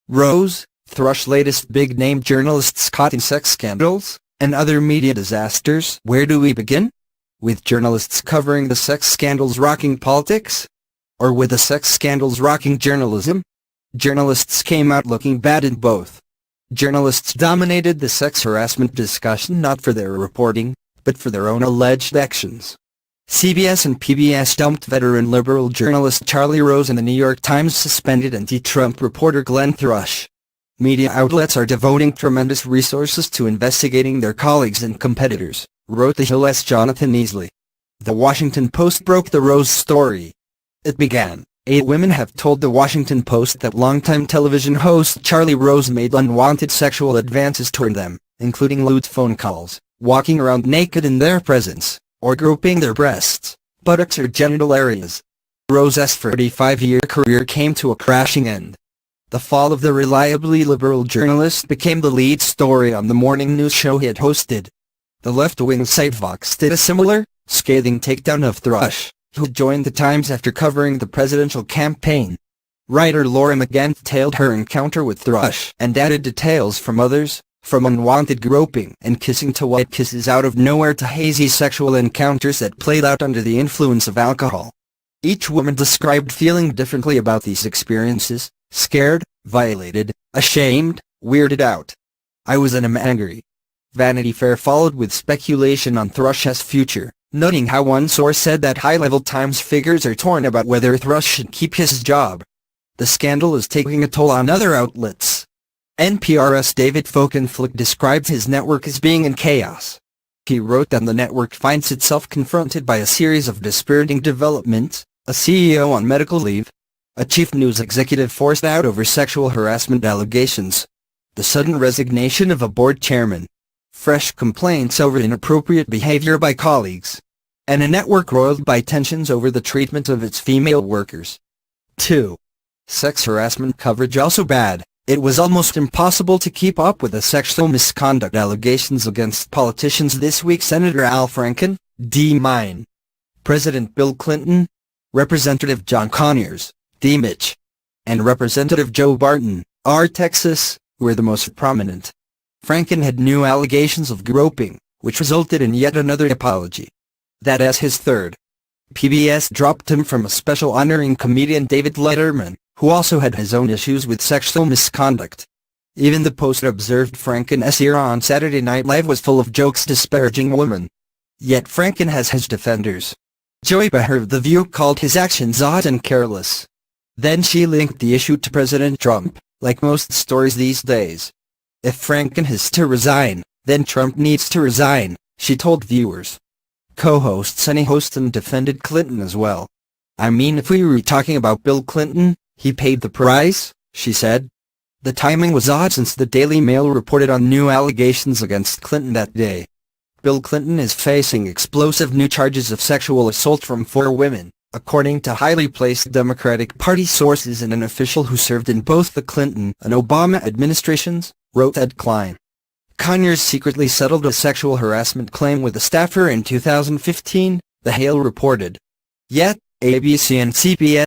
Rose, Thrush latest big-name journalists caught in sex scandals, and other media disasters. Where do we begin? With journalists covering the sex scandals rocking politics? Or with the sex scandals rocking journalism? Journalists came out looking bad in both. Journalists dominated the sex harassment discussion not for their reporting, but for their own alleged actions. CBS and PBS dumped veteran liberal journalist Charlie Rose, and the New York Times suspended anti-Trump reporter Glenn Thrush. Media outlets are devoting tremendous resources to investigating their colleagues and competitors, wrote The Hill's Jonathan Easley. The Washington Post broke the Rose story. It began, 8 women have told The Washington Post that longtime television host Charlie Rose made unwanted sexual advances toward them, including lewd phone calls, walking around naked in their presence, or groping their breasts, buttocks or genital areas. Rose's 35-year career came to a crashing end. The fall of the reliably liberal journalist became the lead story on the morning news show he had hosted. The left-wing site Vox did a similar, scathing takedown of Thrush, who joined the Times after covering the presidential campaign. Writer Laura McGann detailed her encounter with Thrush and added details from others, from unwanted groping and kissing to white kisses out of nowhere to hazy sexual encounters that played out under the influence of alcohol. Each woman described feeling differently about these experiences: scared, violated, ashamed, weirded out. I was angry. Vanity Fair followed with speculation on Thrush's future, noting how one source said that high-level Times figures are torn about whether Thrush should keep his job. The scandal is taking a toll on other outlets. NPR's David Folkenflik described his network as being in chaos. He wrote that the network finds itself confronted by a series of dispiriting developments: a CEO on medical leave, a chief news executive forced out over sexual harassment allegations, the sudden resignation of a board chairman, fresh complaints over inappropriate behavior by colleagues, and a network roiled by tensions over the treatment of its female workers. 2. Sex harassment coverage also bad. It was almost impossible to keep up with the sexual misconduct allegations against politicians this week. Senator Al Franken, D. Mine. President Bill Clinton, Representative John Conyers, D. Mitch, and Representative Joe Barton, R. Texas, were the most prominent. Franken had new allegations of groping, which resulted in yet another apology. That as his third. PBS dropped him from a special honoring comedian David Letterman, who also had his own issues with sexual misconduct. Even the Post observed Franken's era on Saturday Night Live was full of jokes disparaging women. Yet Franken has his defenders. Joy Behar of The View called his actions odd and careless. Then she linked the issue to President Trump, like most stories these days. If Franken has to resign, then Trump needs to resign, she told viewers. Co-host Sunny Hostin defended Clinton as well. I mean, if we were talking about Bill Clinton, he paid the price, she said. The timing was odd since the Daily Mail reported on new allegations against Clinton that day. Bill Clinton is facing explosive new charges of sexual assault from 4 women, according to highly placed Democratic Party sources and an official who served in both the Clinton and Obama administrations, wrote Ed Klein. Conyers secretly settled a sexual harassment claim with a staffer in 2015, The Hill reported. Yet, ABC and CBS